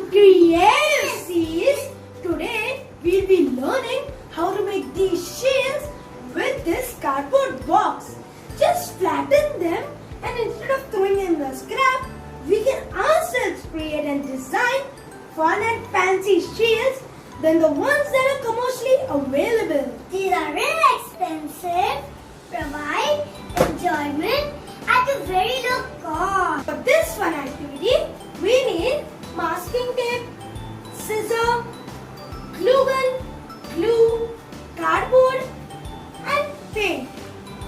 Creative series. Today we'll be learning how to make these shields with this cardboard box. Just flatten them and instead of throwing in the scrap, we can ourselves create and design fun and fancy shields than the ones that are commercially available. These are really expensive, provide enjoyment at a very low cost. For this fun activity, we need masking tape, scissor, glue gun, glue, cardboard and paint.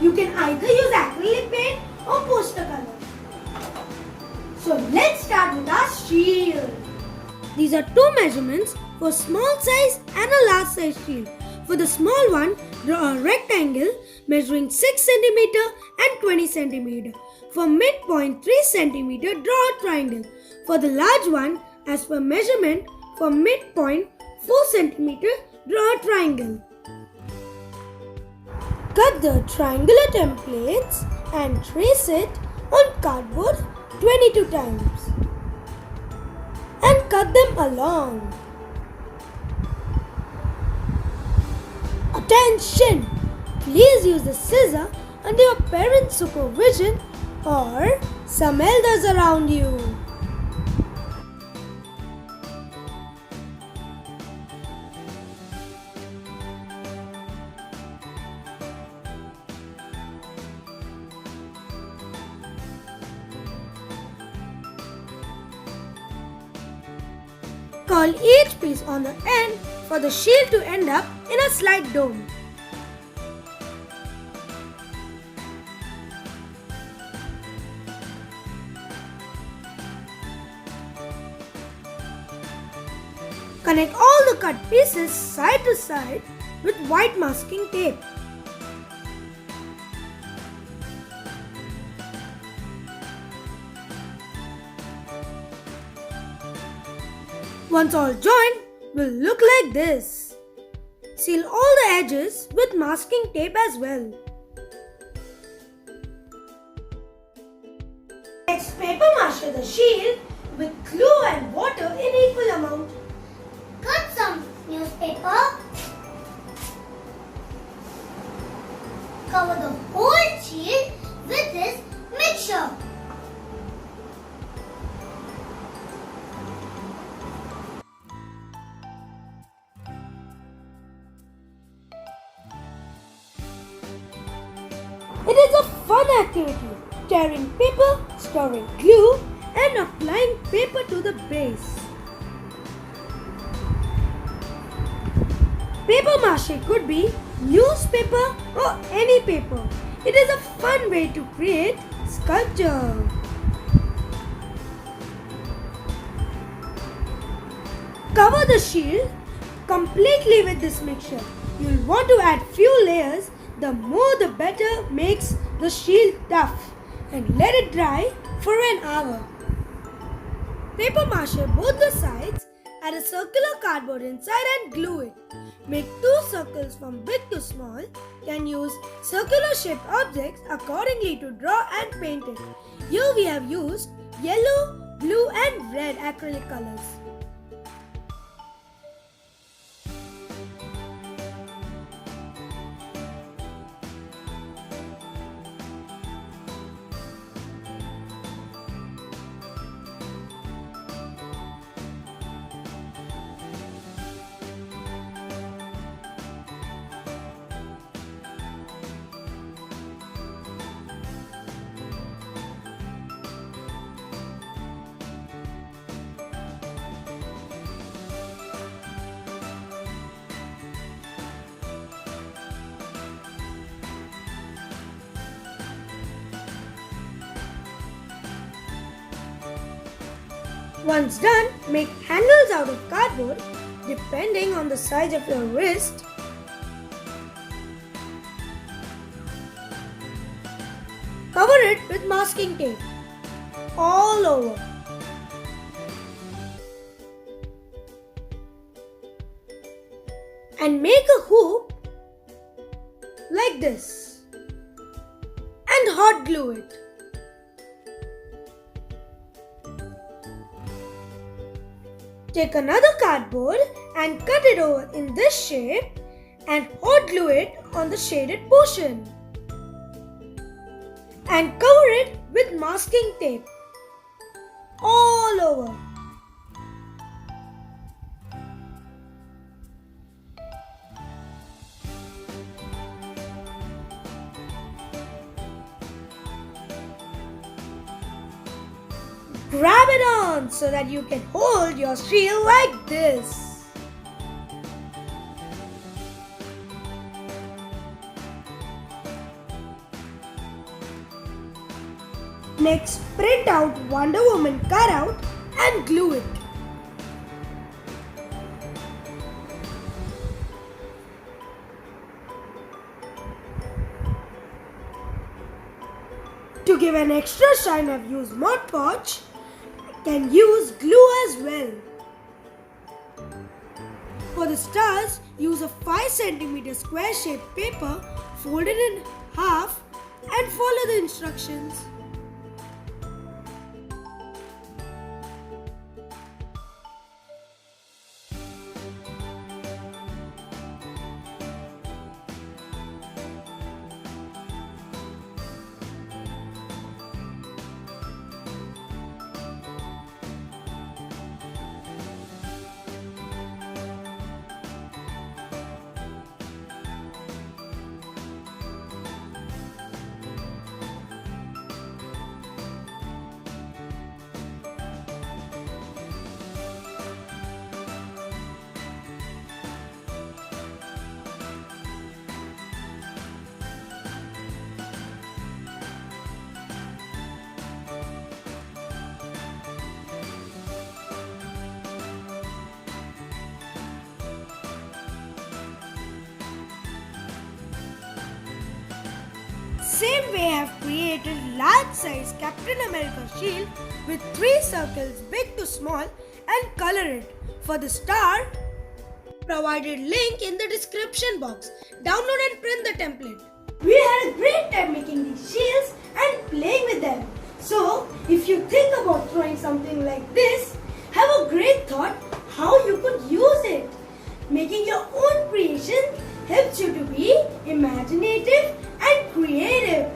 You can either use acrylic paint or poster color. So let's start with our shield. These are two measurements for small size and a large size shield. For the small one, draw a rectangle measuring 6 cm and 20 cm. For midpoint 3 cm, draw a triangle. For the large one, as per measurement, for midpoint 4 cm, draw a triangle. Cut the triangular templates and trace it on cardboard 22 times. And cut them along. Attention! Please use the scissor under your parents' supervision or some elders around you. Curl each piece on the end for the shield to end up in a slight dome. Connect all the cut pieces side to side with white masking tape. Once all joined, will look like this. Seal all the edges with masking tape as well. Next, paper mache the shield with glue and water in equal amount. Cut some newspaper. Cover the whole shield with this mixture. It is a fun activity, tearing paper, storing glue and applying paper to the base. Paper mache could be newspaper or any paper. It is a fun way to create sculpture. Cover the shield completely with this mixture. You'll want to add few layers. The more the better makes the shield tough and let it dry for an hour. Paper mache both the sides, add a circular cardboard inside and glue it. Make 2 circles from big to small. Can use circular shaped objects accordingly to draw and paint it. Here we have used yellow, blue and red acrylic colors. Once done, make handles out of cardboard depending on the size of your wrist. Cover it with masking tape all over. And make a hoop like this and hot glue it. Take another cardboard and cut it over in this shape and hot glue it on the shaded portion. And cover it with masking tape all over. Grab it on so that you can hold your shield like this. Next, print out Wonder Woman cutout and glue it. To give an extra shine, I've used Mod Podge. Can use glue as well. For the stars, use a 5 cm square shaped paper, fold it in half and follow the instructions. Same way, I have created large size Captain America shield with 3 circles big to small and color it. For the star, provided link in the description box. Download and print the template. We had a great time making these shields and playing with them. So, if you think about throwing something like this, have a great thought how you could use it. Making your own creation helps you to be imaginative and creative.